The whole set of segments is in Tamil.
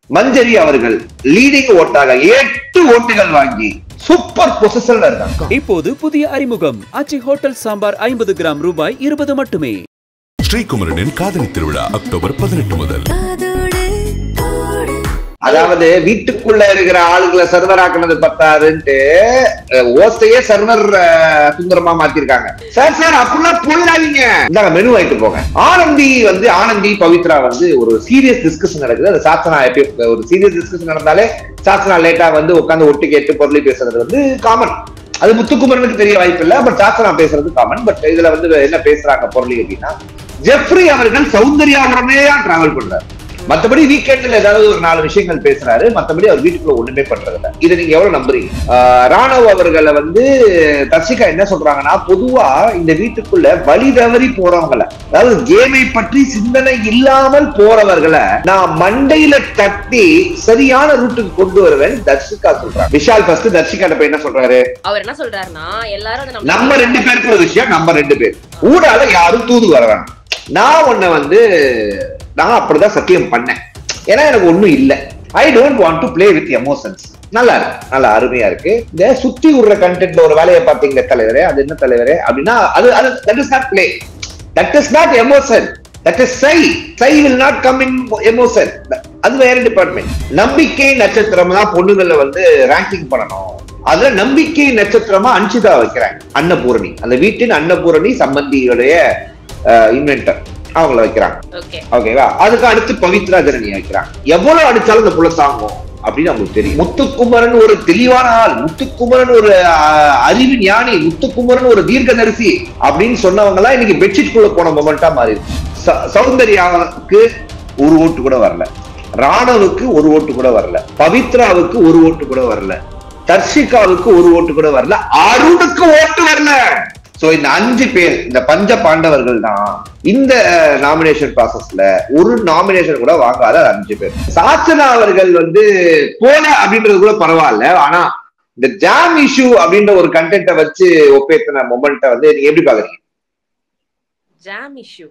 மஞ்சரி அவர்கள் லீடிங் ஓட்டாக 8 ஓட்டுகள் வாங்கி சூப்பர் பொசிஷன்ல இருக்காங்க. இப்போது புதிய அறிமுகம் ஆச்சி ஹோட்டல் சாம்பார் 50 கிராம் ரூபாய் 20 மட்டுமே. ஸ்ரீகுமரனின் காதலி திருவிழா அக்டோபர் 18 முதல். அதாவது வீட்டுக்குள்ள இருக்கிற ஆளுகளை சர்வர் ஆக்குனது பத்தாதுன்ட்டு ஓஸ்டையே சர்வர் சுந்தரமா மாத்திருக்காங்க. சார் சார் அப்படிலாம் போயிடாதீங்க, இந்தாங்க மெனு வாங்கிட்டு போங்க. ஆனந்தி பவித்ரா ஒரு சீரியஸ் டிஸ்கஷன் நடக்குது. அது சாச்சனா ஒரு சீரியஸ் டிஸ்கஷன் நடந்தாலே சாச்சனா லேட்டா உட்காந்து ஒட்டு கேட்டு பொருளை பேசுறது காமன். அது முத்துக்குமரனுக்கு தெரிய வாய்ப்பு இல்ல, பட் சாச்சனா பேசுறது காமன். பட் இதுல என்ன பேசுறாங்க பொருளை அப்படின்னா, ஜெஃப்ரி அவர்கள் சௌந்தர்யாவுடனே டிராவல் பண்றாரு. மத்தபடி வீக்கெண்ட்ல ஏதாவது ஒரு 4 விஷயங்கள் பேசுறாரு. மத்தபடி அவர் வீட்டுக்குள்ள ஒண்ணுமே பண்றது இல்ல. இதை நீங்க எவ்வளவு நம்புறீங்க? ராணவ் அவர்களை தர்ஷிகா என்ன சொல்றாங்கன்னா, பொதுவா இந்த வீட்டுக்குள்ள வழி தவறி போறவங்களை, அதாவது கேமை பற்றி சிந்தனை இல்லாமல் போறவர்களை நான் மண்டையில தட்டி சரியான ரூட்டுக்கு கொண்டு வருவேன் தர்ஷிகா சொல்றாங்க. விஷால் ஃபர்ஸ்ட் தர்ஷிகா போய் என்ன சொல்றாரு? அவர் என்ன சொல்றாருன்னா, எல்லாரும் நம்ம 2 பேருக்கு ஒரு விஷயம், நம்ம 2 பேர் ஊடால யாரும் தூது வர வேணாம். நான் அப்படிதான் சத்தியம் பண்ணேன். ஏன்னா எனக்கு ஒண்ணும் இல்ல. I don't want to play with emotions. நல்லா இருக்கு, நல்லா அருமையா இருக்கு. இந்த சுத்தி விடுற கண்டென்ட்ல ஒரு வேலையை பார்த்தீங்க தலைவரே, அது என்ன தலைவரே அப்படின்னா, அது that is not play, that is not emotion, that is psi will not come in emotion. அது வேற டிபார்ட்மெண்ட். நம்பிக்கை நட்சத்திரம் தான் பொண்ணுகளை ரேங்கிங் பண்ணணும். அதுல நம்பிக்கை நட்சத்திரமா அன்ஷிதா வைக்கிறாங்க. அன்னபூரணி, அந்த வீட்டின் அன்னபூரணி சம்பந்தியுடைய இன்வென்டர், அவங்கள வைக்கிறாங்க. ஓகேவா? அதுக்கு அடுத்து பவித்ரா ஜனனியை வைக்கிறாங்க. எவ்வளவு அடிச்சாலும் இந்த புள்ள தாங்கும் அப்படின்னு அவங்களுக்கு தெரியும். முத்துக்குமரன் ஒரு தெளிவான ஆள், முத்துக்குமரன் ஒரு அறிவு ஞானி, முத்துக்குமரன் ஒரு தீர்க்கதரிசி அப்படின்னு சொன்னவங்க எல்லாம் இன்னைக்கு பெட்ஷீட் குள்ள போன மொமெண்டா மாறி. சௌந்தர்யாவுக்கு ஒரு ஓட்டு கூட வரல, ராணவுக்கு ஒரு ஓட்டு கூட வரல, பவித்ராவுக்கு ஒரு ஓட்டு கூட வரல, தர்ஷிகாவுக்கு ஒரு ஓட்டு கூட வரல, அருணுக்கு ஓட்டு வரல. சோ இந்த 5 பேர், இந்த பஞ்ச பாண்டவர்கள் தான் இந்த நாமினேஷன் ப்ராசஸ்ல ஒரு நாமினேஷன் கூட வாங்காத 5 பேர். சாச்சனா அவர்கள் போல அப்படின்றது கூட பரவாயில்ல. ஆனா இந்த ஜாம் இஷ்யூ அப்படின்ற ஒரு கண்டென்ட்டை வச்சு ஒப்பேத்தின மொமெண்ட்டை நீங்க எப்படி பாக்குறீங்க? ஜாம் இஷ்யூ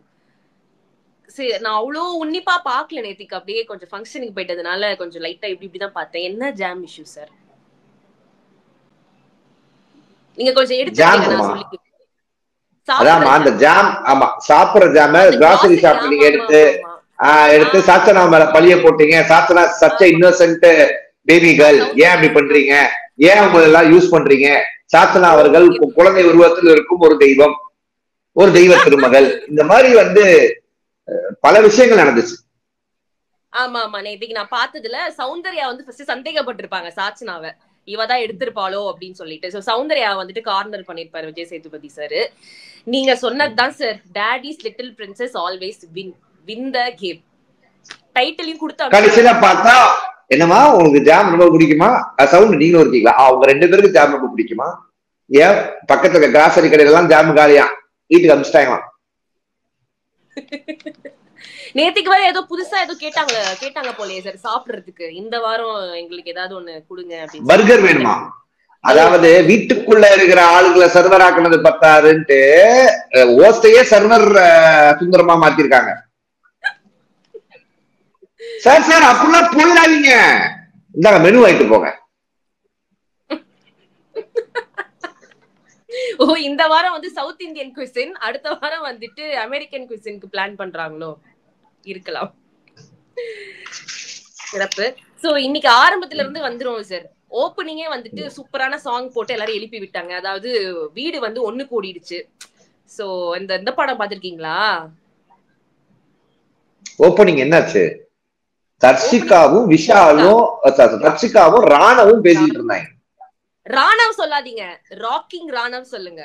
சரி, நான் அவ்வளோ உன்னிப்பா பாக்கல நேத்திக்கு. அப்படியே கொஞ்சம் ஃபங்க்ஷனுக்கு போயிட்டதுனால கொஞ்சம் லைட்டா இப்படிதான் பார்த்தேன். என்ன ஜாம் இஷ்யூ சார்? நீங்க கொஞ்சம் எடுத்து சொல்லி. அதாமா அந்த ஜாம், ஆமா சாப்பிடுற ஜாம கிராசரி ஷாப்ல நீங்க எடுத்து சாச்சனா மேல பழிய போட்டீங்க. சாச்சனா சச்ச இன்னோசென்ட் பேபி கேர்ள், ஏன் அப்படி பண்றீங்க, ஏன் அவங்க எல்லாம் யூஸ் பண்றீங்க? சாச்சனா அவர்கள் குழந்தை உருவத்தில் இருக்கும் ஒரு தெய்வம், ஒரு தெய்வ திருமகள். இந்த மாதிரி பல விஷயங்கள் நடந்துச்சு. ஆமா ஆமா, நேத்திக்கு நான் பார்த்ததுல சௌந்தர்யா ஃபர்ஸ்ட் சந்தேகப்பட்டிருப்பாங்க சாச்சனாவை, இவதான் எடுத்திருப்பாளோ அப்படின்னு சொல்லிட்டு. சௌந்தர்யா கார்னர் பண்ணிருப்பாரு விஜய் சேதுபதி சார். நீங்க சொன்னதுதான் sir, daddy's little princess always win the game. டைட்டிலையும் கொடுத்தா கடைசியில பார்த்தா என்னமா உங்களுக்கு ஜாம் ரொம்ப பிடிக்குமா? சவுண்ட் நீங்களும் இருக்கீங்களா? அவங்க 2 பேருக்கு ஜாம் ரொம்ப பிடிக்குமா? ஏன் பக்கத்துல கிராசரி கடையில எல்லாம் ஜாம் காலியா, வீட்டுக்கு அனுப்பிச்சிட்டாங்களாம். நேத்திக்கு வரை ஏதோ புதுசா ஏதோ கேட்டாங்க போலயே சார் சாப்பிடுறதுக்கு. இந்த வாரம் எங்களுக்கு ஏதாவது ஒண்ணு கொடுங்க அப்படின்னு. பர்கர் வேணுமா? அதாவது வீட்டுக்குள்ள இருக்கிற ஆளுகளை சர்வர் ஆக்குனது பத்தாதுன்ட்டு ஓஸ்டையே சர்வர் சுந்தரமா மாத்திருக்காங்க. சார் சார் அப்படிலாம் போயிடாதீங்க, இந்தாங்க மெனு வாங்கிட்டு போங்க. ஓ, இந்த வாரம் சவுத் இந்தியன் குவிசின், அடுத்த வாரம் அமெரிக்கன் குவிசினுக்கு பிளான் பண்றாங்களோ? இருக்கலாம். சிறப்பு. சோ இன்னைக்கு ஆரம்பத்துல இருந்து வந்துரும் சார். ஓப்பனிங்கே சூப்பரான சாங் போட்டு எல்லாரும் எழுப்பி விட்டாங்க. அதாவது வீடு ஒண்ணு கூடிடுச்சு. சோ இந்த படம் பாத்திருக்கீங்களா? ஓப்பனிங் என்னாச்சு? தர்ஷிகாவும் விஷாலும் தர்ஷிகாவும் ராணவும் பேசிட்டு இருந்தாங்க. ராணவ் சொல்லாதீங்க, ராக்கிங் ராணவ் சொல்லுங்க.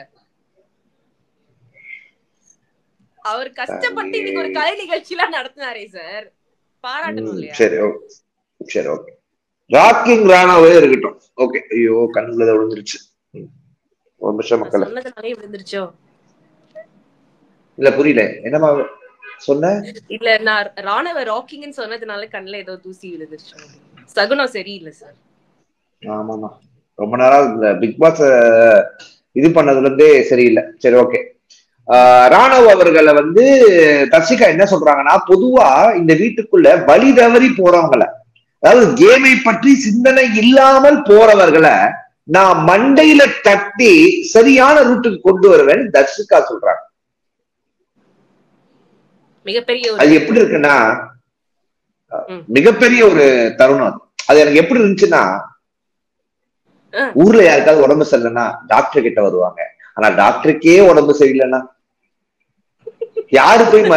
அவர் கஷ்டப்பட்டு இன்னைக்கு ஒரு கலை நிகழ்ச்சியெல்லாம் நடத்தினாரே சார், பாராட்டணும் இல்லையா? சரி சரி, ஓகே. ராக்கிங் ராணாவே இருக்கட்டும். ஓகே. ஐயோ கண்ணுல விழுந்துருச்சு. ஒரு நிமிஷம் மக்களே. சொன்னதுனாலே விழுந்துருச்சோ? இல்ல புரியல, என்னமா சொன்ன? இல்ல நான் ராணவ ராக்கிங்னு சொன்னதுனால கண்ணுல ஏதோ தூசி விழுந்துருச்சு. சகுனம் சரியில்லை சார். ஆமாமா, ரொம்ப நாளா இந்த பிக் பாஸ் இது பண்ணதுல இருந்தே சரியில்லை. சரி ஓகே. ராணவ் அவர்களை தர்ஷிகா என்ன சொல்றாங்கன்னா, பொதுவா இந்த வீட்டுக்குள்ள வழி தவறி போறவங்களை, அதாவது கேமை பற்றி சிந்தனை இல்லாமல் போறவர்களை நான் மண்டையில தட்டி சரியான ரூட்டுக்கு கொண்டு வருவேன் தர்ஷிகா சொல்றாங்க. மிகப்பெரிய அது எப்படி இருக்குன்னா மிகப்பெரிய ஒரு தருணம். அது எனக்கு எப்படி இருந்துச்சுன்னா, ஊர்ல யாருக்காவது உடம்பு சரியில்லைன்னா டாக்டர் கிட்ட வருவாங்க. ஆனா டாக்டருக்கே உடம்பு சரியில்லைன்னா யாரு போய்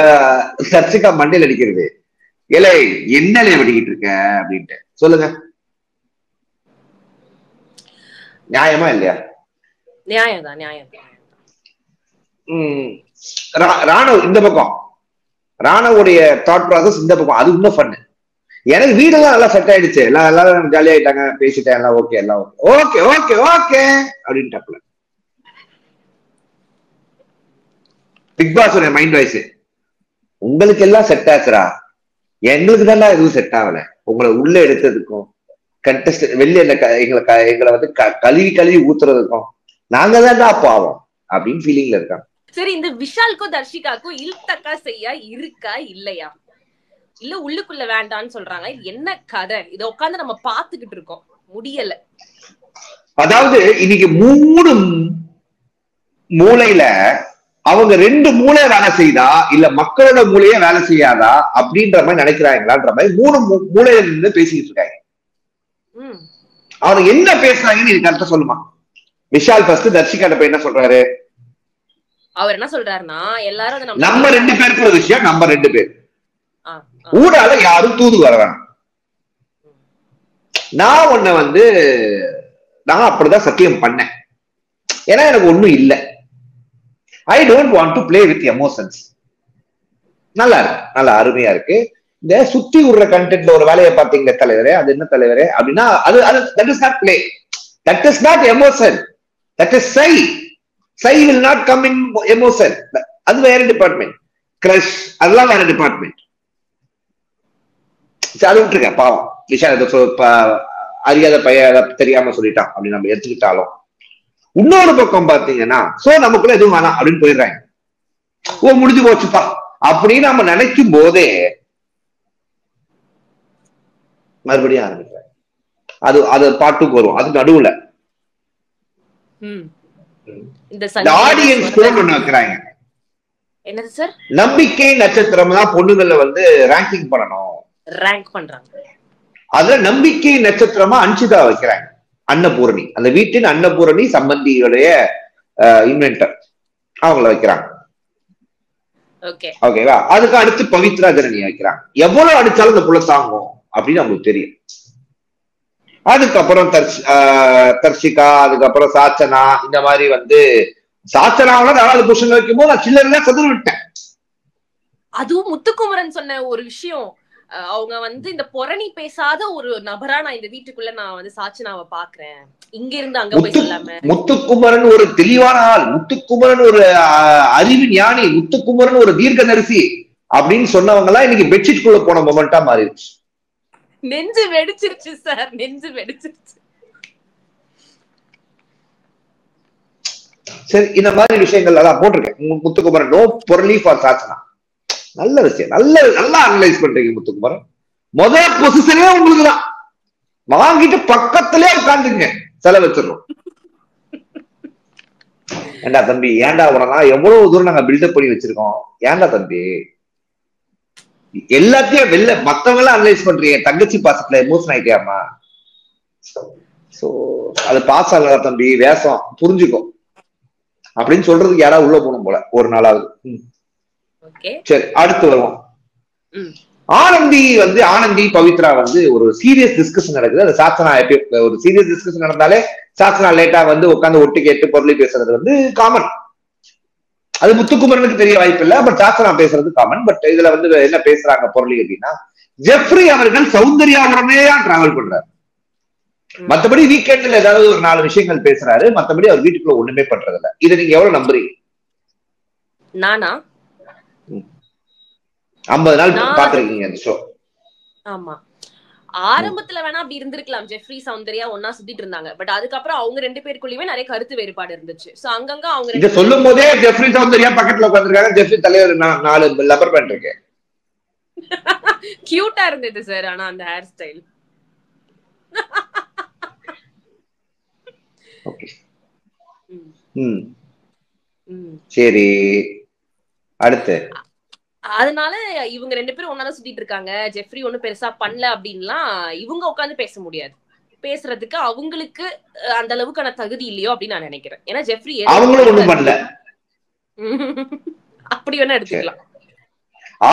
தர்ஷிகா மண்டையில அடிக்கிறது? ஏலே என்னலைய வெடிக்கிட்டு இருக்க அப்படின்ட்டு சொல்லுங்க. நியாயமா இல்லையா? நியாயம்தான். ராணவ் இந்த பக்கம், ராணவுடைய தாட் ப்ராசஸ் இந்த பக்கம். அது இன்னும் பண்ணு. எனக்கு வீடெல்லாம் நல்லா செட் ஆயிடுச்சு, எல்லாரும் ஜாலியா ஆயிட்டாங்க, பேசிட்டேன், எல்லாம் ஓகே, எல்லாம் ஓகே ஓகே ஓகே அப்படின்ட்டாப்ல. பிக் பாஸ் மைண்ட் வாய்ஸ், உங்களுக்கு எல்லாம் செட் ஆச்சுரா, எங்களுக்கு தான் எதுவும் செட் ஆகல. உங்களை உள்ள எடுத்ததுக்கும் கண்டஸ்ட் வெளியே எங்களை வந்து கழுவி ஊத்துறதுக்கும் நாங்க தான் பாவம் அப்படின்னு ஃபீலிங்ல இருக்காங்க. சரி, இந்த விஷாலுக்கும் தர்ஷிகாக்கும் இல்தக்கா செய்ய இருக்கா இல்லையா? இல்ல உள்ளுக்குள்ள வேண்டான்னு சொல்றாங்க. இது என்ன கதை? இத உட்கார்ந்து நம்ம பாத்துக்கிட்டு இருக்கோம், முடியல. அதாவது இன்னைக்கு 3 மூளையில அவங்க 2 மூளை வேலை செய்தா இல்ல மக்களோட மூளையே வேலை செய்யாதா அப்படின்ற மாதிரி நினைக்கிறாங்களான்ற மாதிரி 3 மூளையில இருந்து பேசிக்கிட்டு இருக்காங்க. அவங்க என்ன பேசுறாங்கன்னு எனக்கு கரெக்டா சொல்லுமா? விஷால் ஃபர்ஸ்ட் தர்ஷிகாட்ட போய் என்ன சொல்றாரு? அவர் என்ன சொல்றாருன்னா, எல்லாரும் நம்ம 2 பேருக்கு ஒரு விஷயம், நம்ம 2 பேர் ஊடால யாரும் தூது வர வேணாம். நான் உன்னை வந்து நான் அப்படிதான் சத்தியம் பண்ணேன். ஏன்னா எனக்கு ஒண்ணும் இல்லை. I don't want to play with emotions. நல்லா இருக்கு, நல்லா அருமையா இருக்கு. இந்த சுத்தி விடுற கண்டென்ட்ல ஒரு வேலையை பார்த்தீங்க தலைவரே, அது என்ன தலைவரே அப்படின்னா, அது that is not play, that is not emotion, that is shy. Shy will not come in emotion. அது வேற டிபார்ட்மெண்ட். கிரஷ் அதெல்லாம் வேற டிபார்ட்மெண்ட். அது விட்டுருக்க பாவம். விஷால் அறியாத பையன் தெரியாம சொல்லிட்டான் அப்படின்னு நம்ம எடுத்துக்கிட்டாலும், இன்னொரு பக்கம் பாத்தீங்கன்னா சோ நமக்குள்ள எதுவும் வேணாம் அப்படின்னு போயிடுறாங்க. ஓ முடிஞ்சு போச்சுப்பா அப்படின்னு நம்ம நினைக்கும் போதே மறுபடியும் ஆரம்பிக்கிறாங்க. அது பாட்டுக்கு வரும். அது நடுவுல ஆடியன்ஸ் போன் வைக்கிறாங்க. என்னது சார்? நம்பிக்கை நட்சத்திரம் தான் பொண்ணுகளை வந்து ரேங்கிங் பண்ணணும், ரேங்க் பண்றாங்க. அதுல நம்பிக்கை நட்சத்திரமா அன்ஷிதா வைக்கிறாங்க. அன்னபூரணி, அந்த வீட்டின் அன்னபூரணி சம்பந்தியுடைய இன்வென்டர், அவங்கள வைக்கிறாங்க. ஓகேவா? அதுக்கு அடுத்து பவித்ரா ஜனனி வைக்கிறாங்க. எவ்வளவு அடிச்சாலும் இந்த புள்ள தாங்கும் அப்படின்னு அவங்களுக்கு தெரியும். அதுக்கப்புறம் தர்ஷிகா, அதுக்கப்புறம் சாச்சனா, இந்த மாதிரி வந்து சாச்சனாவோட 4 பொசிஷன் வைக்கும்போது நான் சில்லறையா சதுர விட்டேன். அதுவும் முத்துக்குமரன் சொன்ன ஒரு விஷயம், அவங்க வந்து இந்த பொரணி பேசாத ஒரு நபரா நான் இந்த வீட்டுக்குள்ள நான் வந்து சாச்சனாவை பாக்குறேன், இங்க இருந்து அங்க போய் சொல்லாம. முத்துக்குமரன் ஒரு தெளிவான ஆள், முத்துக்குமரன் ஒரு அறிவு ஞானி, முத்துக்குமரன் ஒரு தீர்க்கதரிசி அப்படின்னு சொன்னவங்க எல்லாம் இன்னைக்கு பெட்ஷீட் குள்ள போன மொமெண்டா மாறிடுச்சு. நெஞ்சு வெடிச்சிருச்சு சார், நெஞ்சு வெடிச்சிருச்சு. சரி, இந்த மாதிரி விஷயங்கள் அதான் போட்டிருக்கேன். முத்துக்குமரன் நோ பொருளி ஃபார் சாச்சனா. நல்ல விஷயம், நல்லா அனலைஸ் பண்றீங்க முத்துக்குமரன். முதல் பொசிஷனே உங்களுக்கு தான், வாங்கிட்டு பக்கத்திலே உட்காந்துங்க, செலவு வச்சிடணும். ஏண்டா தம்பி, ஏண்டா உடனே எவ்வளவு தூரம் நாங்க பில்டப் பண்ணி வச்சிருக்கோம், ஏண்டா தம்பி எல்லாத்தையும் வெளில மத்தவங்க எல்லாம் அனலைஸ் பண்றீங்க. தங்கச்சி பாசத்துல எமோஷன் ஆயிட்டியாமா? சோ அது பாஸ் ஆகல தம்பி, வேஷம் புரிஞ்சுக்கும் அப்படின்னு சொல்றதுக்கு யாராவது உள்ள போகணும் போல ஒரு நாளாவது. சரி, அடுத்து வருவோம். ஆனந்தி பவித்ரா வந்து ஒரு சீரியஸ் டிஸ்கஷன் நடக்குது. அது சாச்சனா ஒரு சீரியஸ் டிஸ்கஷன் நடந்தாலே சாச்சனா லேட்டா வந்து உட்காந்து ஒட்டு கேட்டு பொருளை பேசுறது வந்து காமன். அது முத்துக்குமரனுக்கு தெரிய வாய்ப்பு இல்லை, பட் சாச்சனா பேசுறது காமன். பட் இதுல வந்து என்ன பேசுறாங்க பொருளை அப்படின்னா, ஜெஃப்ரி அவர்கள் சௌந்தர்யாவுடனே டிராவல் பண்றாரு. மத்தபடி வீக்கெண்ட்ல ஏதாவது ஒரு 4 விஷயங்கள் பேசுறாரு, மத்தபடி அவர் வீட்டுக்குள்ள ஒண்ணுமே பண்றது இல்ல. இதை நீங்க எவ்வளவு நம்புறீங்க? நானா 50 நாள் பாத்துருக்கீங்க அந்த ஷோ. ஆமா, ஆரம்பத்துல வேணா அப்படி இருந்திருக்கலாம், ஜெஃப்ரி சௌந்தர்யா ஒன்னா சுத்திட்டு இருந்தாங்க. பட் அதுக்கப்புறம் அவங்க 2 பேருக்குள்ளயுமே நிறைய கருத்து வேறுபாடு இருந்துச்சு. சோ அங்கங்க அவங்க இத சொல்லும் போதே ஜெஃப்ரி சௌந்தர்யா பக்கத்துல உட்கார்ந்திருக்காங்க. ஜெஃப்ரி தலைவர் 4 லப்பர் பேண்ட் இருக்கு. கியூட்டா இருந்தது சார். ஆனா அந்த ஹேர் ஸ்டைல் ஓகே. சரி, அடுத்து அதனால இவங்க 2 பேரும் ஒன்னாதான் சுத்திட்டு இருக்காங்க, ஜெஃப்ரி ஒண்ணும் பெருசா பண்ணல அப்படின்லாம் இவங்க உட்காந்து பேச முடியாது. பேசுறதுக்கு அவங்களுக்கு அந்த அளவுக்கான தகுதி இல்லையோ அப்படின்னு நான் நினைக்கிறேன். ஏன்னா ஜெஃப்ரி அவங்களும் ஒண்ணும் பண்ணல அப்படி வேணா எடுத்துக்கலாம்.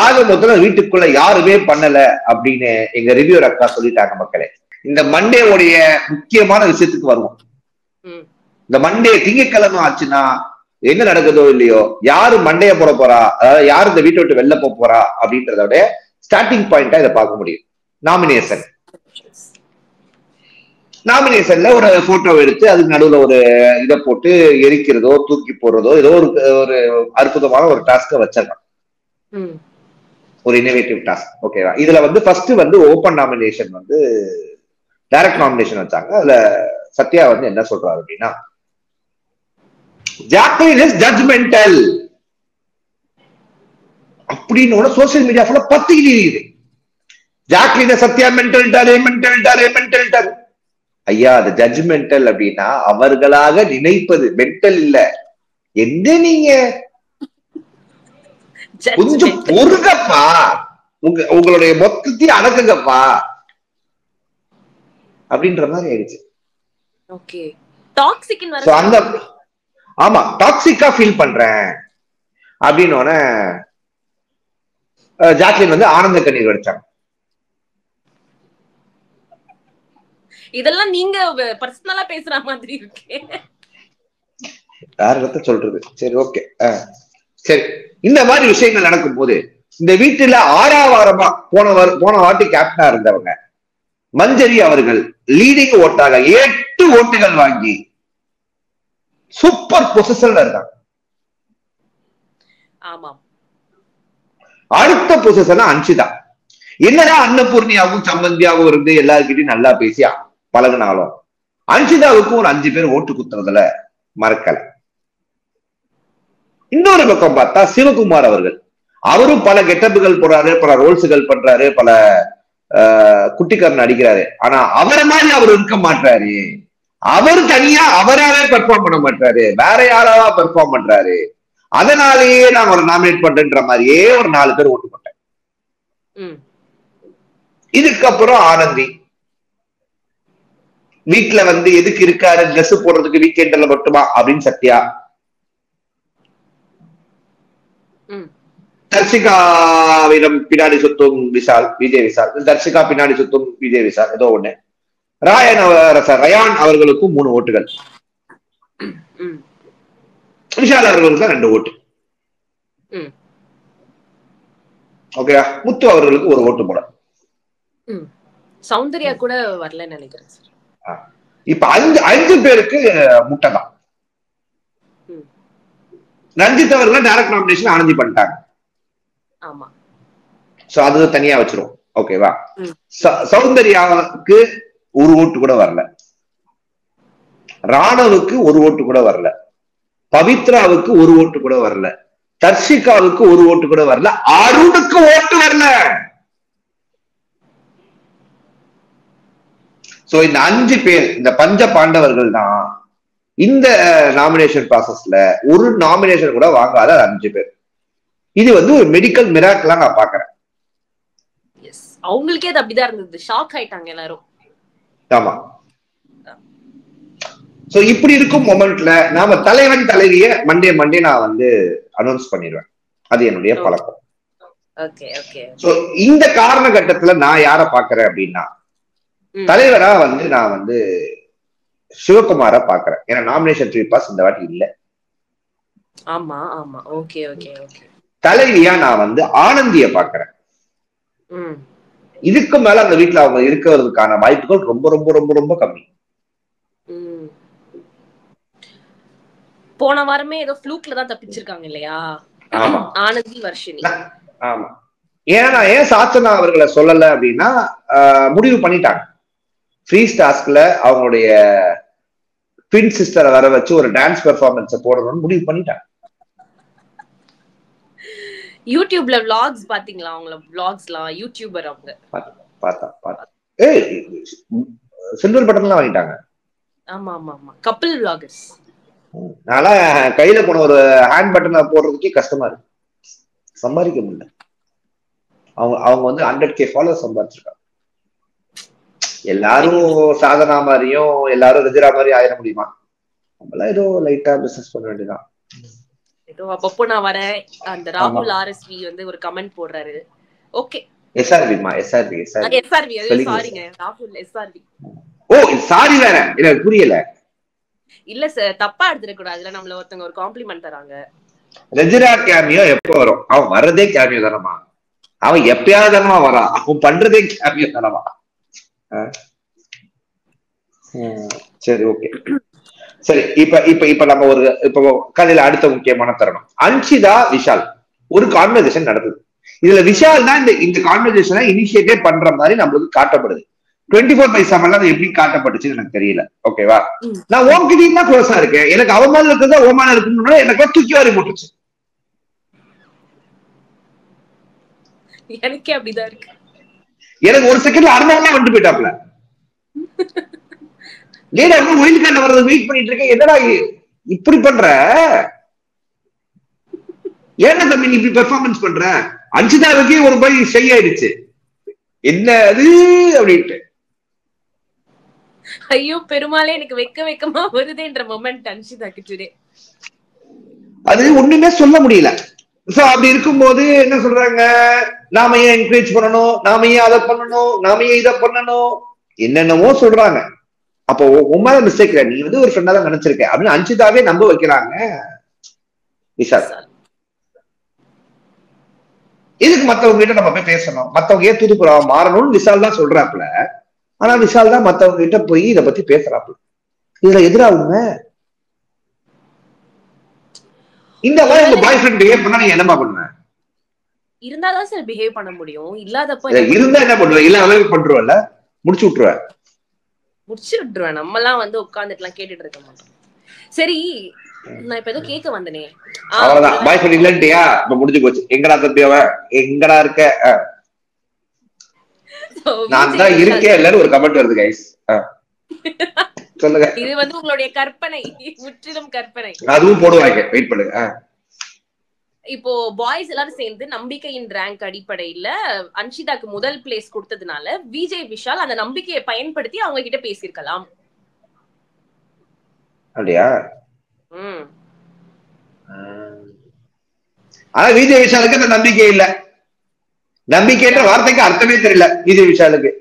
ஆக மொத்தம் வீட்டுக்குள்ள யாருமே பண்ணல அப்படின்னு எங்க ரிவ்யூர் அக்கா சொல்லிட்டாங்க. மக்களே, இந்த மண்டேவுடைய முக்கியமான விஷயத்துக்கு வருவோம். இந்த மண்டே திங்கட்கிழமை ஆச்சுன்னா என்ன நடக்குதோ இல்லையோ, யாரு மண்டைய போட போறா, அதாவது யாரு இந்த வீட்டை விட்டு வெளில போறா அப்படின்றதோட ஸ்டார்டிங் பாயிண்டா இதை பார்க்க முடியும். நாமினேஷன்ல ஒரு போட்டோ எடுத்து அதுக்கு நடுவுல ஒரு இதை போட்டு எரிக்கிறதோ தூக்கி போடுறதோ ஏதோ ஒரு அற்புதமான ஒரு டாஸ்க வச்சிடலாம். ஒரு இன்னோவேட்டிவ் டாஸ்க். ஓகேவா? இதுல வந்து ஃபர்ஸ்ட் வந்து ஓபன் நாமினேஷன் வந்து டைரக்ட் நாமினேஷன் வச்சாங்க. அதுல சத்யா வந்து என்ன சொல்றாரு அப்படின்னா, ஜாக்லின் இஸ் ஜட்ஜ்மெண்டல் அப்படின்னு சோசியல் மீடியா ஃபுல்லா பத்திக்கிட்டு ஜாக்லின் சத்யா மென்டல். ஐயா, அது ஜட்ஜ்மெண்டல் அப்படின்னா அவர்களாக நினைப்பது, மென்டல் இல்ல. என்ன நீங்க கொஞ்சம் பொறுங்கப்பா, உங்களுடைய மொத்தத்தையும் அடக்குங்கப்பா அப்படின்ற மாதிரி ஆயிடுச்சு. ஆமா, டாக்ஸிக்கா ஃபீல் பண்றேன் அப்படின்னு ஜாக்லின் வந்து ஆனந்த கண்ணீர் வடிச்சாங்க. இதெல்லாம் நீங்க பர்சனலா பேசுற மாதிரி இருக்கே. யாரத்த சொல்றது? சரி, ஓகே. சரி, இந்த மாதிரி விஷயங்கள் நடக்கும் போது இந்த வீட்டுல 6ஆம் வாரமா போன வாட்டி கேப்டனா இருந்தவங்க மஞ்சரி அவர்கள் லீடிங் ஓட்டாக 8 ஓட்டுகள் வாங்கி சூப்பர் பொசிஷன்ல இருக்காங்க. அடுத்த பொசிஷன் அன்ஷிதா. என்னடா அன்னபூர்ணியாவும் சம்பந்தியாவும் இருந்து எல்லாருக்கிட்டையும் நல்லா பேசி பழகினாலும் அன்ஷிதாவுக்கும் ஒரு 5 பேர் ஓட்டு குத்துறதுல மறக்கல. இன்னொரு பக்கம் பார்த்தா சிவகுமார் அவர்கள், அவரும் பல கெட்டப்புகள் போறாரு, பல ரோல்ஸுகள் பண்றாரு, பல குட்டிக்காரன் அடிக்கிறாரு. ஆனா அவரை மாதிரி அவர் இருக்க மாட்டாரு. அவர் தனியா அவராவே பெர்ஃபார்ம் பண்ண மாட்டாரு, வேற யாராவா பெர்ஃபார்ம் பண்றாரு. அதனாலேயே நான் ஒரு நாமினேட் பண்றேன்ற மாதிரியே ஒரு 4 பேர் ஓட்டு போட்டேன். இதுக்கப்புறம் ஆனந்தி வீட்டுல வந்து எதுக்கு இருக்காரு, ட்ரெஸ் போடுறதுக்கு வீக்கெண்ட்ல மட்டுமா அப்படின்னு சத்யா, தர்ஷிகாவிடம் பின்னாடி சுத்தும் விஜய் விஷால், தர்ஷிகா பின்னாடி சுத்தும் விஜய் விஷால், ஏதோ ஒண்ணு. ரயான் அவர்களுக்கும் 3 ஓட்டுகள், விஷால் அவர்களுக்கு தான் 2 ஓட்டு. ஓகேவா? முத்து அவர்களுக்கு 1 ஓட்டு போட. சௌந்தர்யா கூட வரலன்னு நினைக்கிறேன் சார். இப்ப 5 பேருக்கு முட்டை தான். ரஞ்சித் அவர்கள் டைரக்ட் நாமினேஷன் ஆனந்தி பண்ணிட்டாங்க. ஆமா, சோ அது தனியா வச்சிரும். ஓகேவா? சௌந்தர்யாவுக்கு 1 ஓட்டு கூட வரல, ராணவுக்கு 1 ஓட்டு கூட வரல, பவித்ராவுக்கு 1 ஓட்டு கூட வரல, தர்ஷிகாவுக்கு 1 ஓட்டு கூட வரல, அருணுக்கு ஓட்டு வரல. சோ இந்த 5 பேர், இந்த பஞ்ச பாண்டவர்கள் தான் இந்த நாமினேஷன் ப்ராசஸ்ல ஒரு நாமினேஷன் கூட வாங்காத 5 பேர். இது வந்து ஒரு மெடிக்கல் மிராக்கிளா நான் பாக்குறேன். அவங்களுக்கே அது அப்படிதான் இருந்தது, ஷாக் ஆயிட்டாங்க எல்லாரும். ஆமா. சோ இப்படி இருக்கும் மொமெண்ட்ல நாம தலைவன் தலைவிய மண்டே நான் வந்து அனௌன்ஸ் பண்ணிடுவேன். அது என்னுடைய பழக்கம். சோ இந்த காரணகட்டத்துல நான் யார பாக்குறேன் அப்படின்னா, தலைவரா வந்து நான் வந்து சிவகுமார பாக்குறேன். ஏன்னா நாமினேஷன் 3 பாஸ் இந்த வாட்டி இல்ல. ஆமா ஆமா, ஓகே ஓகே ஓகே. தலைவியா நான் வந்து ஆனந்திய பாக்குறேன். இதுக்கு மேல அந்த வீட்டுல அவங்க இருக்கிறதுக்கான வாய்ப்புகள் ரொம்ப ரொம்ப ரொம்ப ரொம்ப கம்மி. போன வாரமே ஏதோ ஃப்ளூக்ல தான் தப்பிச்சிருக்காங்க இல்லையா ஆனந்தி வர்ஷினி. ஆமா. ஏன்னா நான் ஏன் சாச்சனா அவர்களை சொல்லல அப்படின்னா, முடிவு பண்ணிட்டாங்க ஃப்ரீஸ் டாஸ்க்ல அவங்களுடைய ட்வின் சிஸ்டரை வர வச்சு ஒரு டான்ஸ் பெர்ஃபார்மன்ஸ் போடணும்னு முடிவு பண்ணிட்டாங்க. யூடியூப்ல vlogs பாத்தீங்களா? அவங்கள vlogsலாம் யூடியூபர் அவங்க. பார்த்தா சில்வர் பட்டன்லாம் வாங்கிட்டாங்க. ஆமா ஆமா ஆமா கப்பிள் vloggers. அதனால கையில போன ஒரு ஹேண்ட் பட்டனை போடுறதுக்கே கஷ்டமா இருக்கு, சம்பாதிக்க முடியல. அவங்க வந்து 100K ஃபாலோவர்ஸ் சம்பாதிச்சிருக்காங்க. எல்லாரும் சாதனா மாதிரியும் எல்லாரும் ரிஜிரா மாதிரி ஆயிட முடியுமா? நம்மளாம் ஏதோ லைட்டா பிசினஸ் பண்ண வேண்டியதான். ஏதோ அப்பப்போ நான் வரேன். அந்த ராகுல் ஆர்எஸ்வி வந்து ஒரு கமெண்ட் போடுறாரு. ஓகே எஸ்ஆர்விமா எஸ்ஆர்வி சாரிங்க ராகுல் எஸ்ஆர்வி. ஓ சாரி வேற எனக்கு புரியல. இல்ல சார் தப்பா எடுத்துக்க கூடாதுல, நம்மள ஒருத்தங்க ஒரு காம்ப்ளிமெண்ட் தராங்க. ரெஜிரா கேமியோ எப்போ வரும்? அவன் வர்றதே கேமியோ தானமா, அவன் எப்பயாவது தானமா வரான், அவன் பண்றதே கேமியோ தானமா. சரி ஓகே சரி. இப்ப நம்ம ஒரு கதையில அடுத்த முக்கியமான தருணம், அன்ஷிதா விஷால் ஒரு கான்வர்சேஷன் நடக்குது. இதுல விஷால் தான் இந்த கான்வர்சேஷனை இனிஷியேட்டே பண்ற மாதிரி நம்மளுக்கு காட்டப்படுது. 24/7 அது எப்படி காட்டப்பட்டுச்சு எனக்கு தெரியல. ஓகேவா, நான் ஓம்கிட்ட தான் க்ளோஸா இருக்கேன், எனக்கு அவன் மேல இருக்கிறதா ஓமான இருக்குன்னு எனக்கு தூக்கி வாரி போட்டுச்சு. எனக்கே அப்படிதான் இருக்கு. எனக்கு ஒரு செகண்ட்ல அனுபவம் வந்து போயிட்டாப்ல. ஒயில் கார்டு வர்றது வெயிட் பண்ணிட்டு இருக்கேன், என்னடா இப்படி பண்ற, ஏன்னா தம்பி நீ இப்படி பெர்ஃபார்மன்ஸ் பண்ற? அன்ஷிதாவுக்கே ஒரு போய் ஷை ஆயிடுச்சு, என்ன அது அப்படின்ட்டு. ஐயோ பெருமாளே, எனக்கு வெக்கமா வருதுன்ற மொமெண்ட் அன்ஷிதாக்கு டுடே. அது ஒண்ணுமே சொல்ல முடியல. சோ அப்படி இருக்கும்போது என்ன சொல்றாங்க, நாம ஏன் என்கரேஜ் பண்ணணும், நாம ஏன் அதை பண்ணணும், நாம ஏன் இதை பண்ணணும், என்னென்னவோ சொல்றாங்க. அப்போ உண்மையில மிஸ்டேக் இல்ல, நீ வந்து ஒரு ஃப்ரெண்டா தான் நினைச்சிருக்க அப்படின்னு அன்ஷிதாவே நம்ப வைக்கிறாங்க விஷால். இதுக்கு மத்தவங்க கிட்ட நம்ம போய் பேசணும், மத்தவங்க ஏன் தூதுப்புறா மாறணும்னு விஷால் தான் சொல்றாப்புல. ஆனா விஷால் தான் மத்தவங்க கிட்ட போய் இதை பத்தி பேசுறாப்புல. இதுல எதிராகுங்க இந்த மாதிரி உங்க பாய் ஃப்ரெண்ட் பிஹேவ் பண்ணா நீங்க என்னமா பண்ணுவேன்? இருந்தாதான் சார் பிஹேவ் பண்ண முடியும், இல்லாதப்ப இருந்தா என்ன பண்ணுவேன்? இல்ல அவே பண்றோம்ல, முடிச்சு விட்டுருவேன். நம்ம எல்லாம் வந்து உட்கார்ந்துட்டுலாம் கேட்டுட்டு இருக்க மாட்டோம். சரி நான் இப்ப ஏதோ கேட்க வந்தனே, அவ்வளவுதான். பாய் ஃப்ரெண்ட் இல்லன்ட்டியா, இப்ப முடிஞ்சு போச்சு. எங்கடா தம்பி அவன், எங்கடா இருக்க? நான் தான் இருக்கேன் இல்லன்னு ஒரு கமெண்ட் வருது கைஸ், சொல்லுங்க. இது வந்து உங்களுடைய கற்பனை, முற்றிலும் கற்பனை. அதுவும் போடுவாங்க, வெயிட் பண்ணுங்க. இப்போ பாய்ஸ் எல்லாரும் சேர்ந்து நம்பிக்கையின் ரேங்க் அடிப்படையில அன்ஷிதாக்கு முதல் பிளேஸ் கொடுத்ததுனால விஜய் விஷால் அந்த நம்பிக்கையை பயன்படுத்தி அவங்க கிட்ட பேசியிருக்கலாம். அப்படியா? ஆனா விஜய் விஷாலுக்கு அந்த நம்பிக்கை இல்ல. நம்பிக்கைன்ற வார்த்தைக்கு அர்த்தமே தெரியல விஜய் விஷாலுக்கு.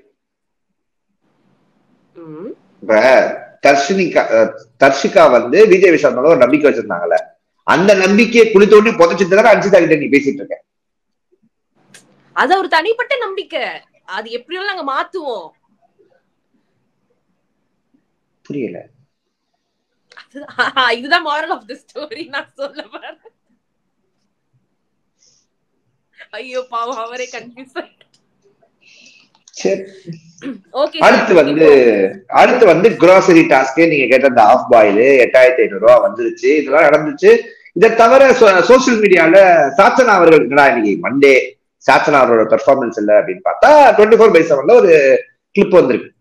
இப்ப தர்ஷிகா வந்து விஜய் விஷால் மேல ஒரு நம்பிக்கை வச்சிருந்தாங்கல்ல, அந்த நம்பிக்கையை குளி தோண்டி புதைச்சிட்டு அன்ஷிதா கிட்ட நீ பேசிட்டு இருக்க. அது ஒரு தனிப்பட்ட நம்பிக்கை, அது எப்படியும் நாங்க மாத்துவோம். புரியல. இதுதான் moral of the story நான் சொல்ல வரேன். ஐயோ பாவம், அவரே கன்ஃபியூஸ் ஆயிட்டார். அடுத்து வந்து கிராசரி டாஸ்க். நீங்க கேட்ட அந்த ஆஃப் பாயில் 8500 வந்துருச்சு. இதெல்லாம் நடந்துச்சு. இதை தவிர சோசியல் மீடியால சாச்சனா அவர்கள் இன்னைக்கு மண்டே சாச்சனா அவரோட பெர்ஃபார்மன்ஸ் இல்ல அப்படின்னு பார்த்தா 24/7 ஒரு கிளிப் வந்திருக்கு.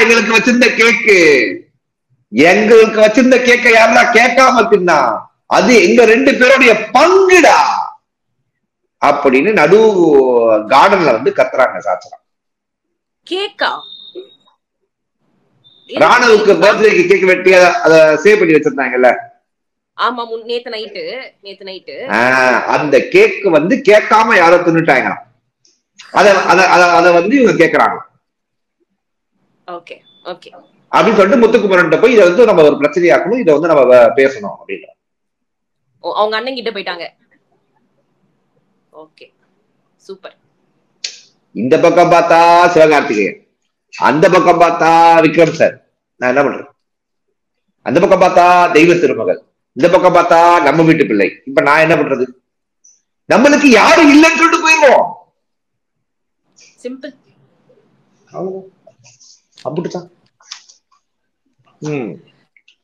எங்களுக்கு வச்சிருந்த கேக்கு, எங்களுக்கு வச்சிருந்த கேக்க யாரா கேட்காம தின்னா அது எங்க 2 பேருடைய பங்குடா அப்படின்னு நடு கார்டன்ல வந்து கத்துறாங்க சாச்சனா. கேக்கா ராணுவுக்கு பர்த்டேக்கு கேக் வெட்டி அத சேவ் பண்ணி வச்சிருந்தாங்கல்ல. ஆமா, நேத்து நைட்டு அந்த கேக் வந்து கேட்காம யாரோ தின்னுட்டாங்க. அத வந்து இவங்க கேக்குறாங்க. ஓகே ஓகே அப்படின்னு சொல்லிட்டு முத்துக்குமரன் போய் இதை வந்து நம்ம ஒரு பிரச்சனையாக்கணும், இதை வந்து நம்ம பேசணும் அப்படின்னு அவங்க அண்ணன் கிட்ட போயிட்டாங்க. Okay super. இந்த பக்கம் பார்த்தா சிவகார்த்திகேயன், அந்த பக்கம் பார்த்தா விக்ரம் சார். நான் என்ன பண்றேன்? அந்த பக்கம் பார்த்தா தெய்வ திருமகள், இந்த பக்கம் பார்த்தா நம்ம வீட்டு பிள்ளை. இப்ப நான் என்ன பண்றது? நம்மளுக்கு யாரும் இல்லைன்னு சொல்லிட்டு போயிடுவோம். சிம்பிள். அப்படித்தான்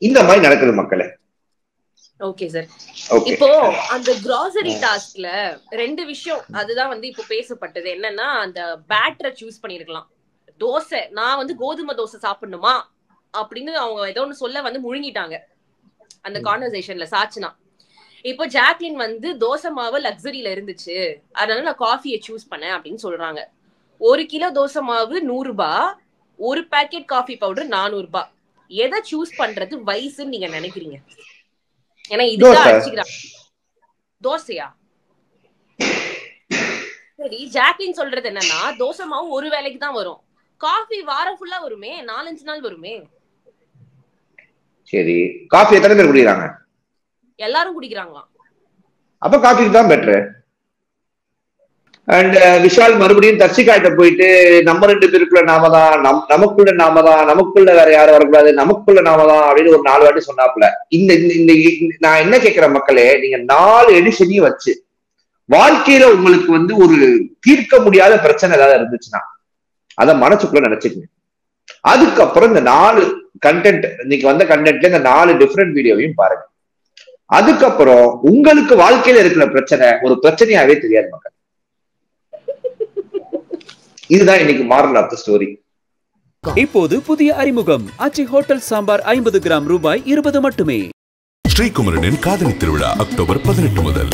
இந்த மாதிரி நடக்குது மக்களே. Okay sir. இப்போ அந்த கிராசரி டாஸ்க்ல 2 விஷயம் அதுதான் வந்து இப்போ பேசப்பட்டது. என்னன்னா அந்த பேட்டரை சூஸ் பண்ணிருக்கலாம், தோசை நான் வந்து கோதுமை தோசை சாப்பிடணுமா அப்படின்னு அவங்க ஏதோ ஒண்ணு சொல்ல வந்து முழுங்கிட்டாங்க அந்த கான்வர்சேஷன்ல சாட்சினா. இப்போ ஜாக்லின் வந்து தோசை மாவு லக்ஸரியில இருந்துச்சு, அதனால நான் காஃபியை சூஸ் பண்ணேன் அப்படின்னு சொல்றாங்க. 1 கிலோ தோசை மாவு 100 ரூபாய், 1 பேக்கெட் காஃபி பவுடர் 400 ரூபாய். எதை சூஸ் பண்றது வயசுன்னு நீங்க நினைக்கிறீங்க? ஏன்னா இதுதான் அடிச்சுக்கிறாங்க. தோசையா? சரி, ஜாக்லின் சொல்றது என்னன்னா தோசை மாவு ஒரு வேலைக்கு தான் வரும், காஃபி வாரம் ஃபுல்லா வருமே, 4-5 நாள் வருமே. சரி, காஃபி எத்தனை பேர் குடிக்கிறாங்க? எல்லாரும் குடிக்கிறாங்களாம். அப்ப காஃபிக்கு தான் பெட்ரு. அண்ட் விஷால் மறுபடியும் தர்ஷிகாட்ட போயிட்டு நம்ம 2 பேருக்குள்ள நாம தான், நமக்குள்ள நாம தான், நமக்குள்ள வேற யாரும் வரக்கூடாது, நமக்குள்ள நாம தான் அப்படின்னு ஒரு 4 வாட்டி சொன்னாப்புல. இந்த நான் என்ன கேட்கிறேன் மக்களே, நீங்க 4 எடிஷனையும் வச்சு வாழ்க்கையில உங்களுக்கு வந்து ஒரு தீர்க்க முடியாத பிரச்சனை ஏதாவது இருந்துச்சுன்னா அதை மனசுக்குள்ள நினைச்சுக்கங்க. அதுக்கப்புறம் இந்த 4 கண்டென்ட், இன்னைக்கு வந்த கண்டென்ட்ல இந்த 4 டிஃப்ரெண்ட் வீடியோவையும் பாருங்க. அதுக்கப்புறம் உங்களுக்கு வாழ்க்கையில இருக்கிற பிரச்சனை ஒரு பிரச்சனையாவே தெரியாது மக்கள். இதுதான் இன்னைக்கு மாரல் ஆஃப் தி ஸ்டோரி. இப்போது புதிய அறிமுகம் ஆச்சி ஹோட்டல் சாம்பார் 50 கிராம் ரூபாய் 20 மட்டுமே. ஸ்ரீகுமரனின் காதலி திருவிழா அக்டோபர் 18 முதல்.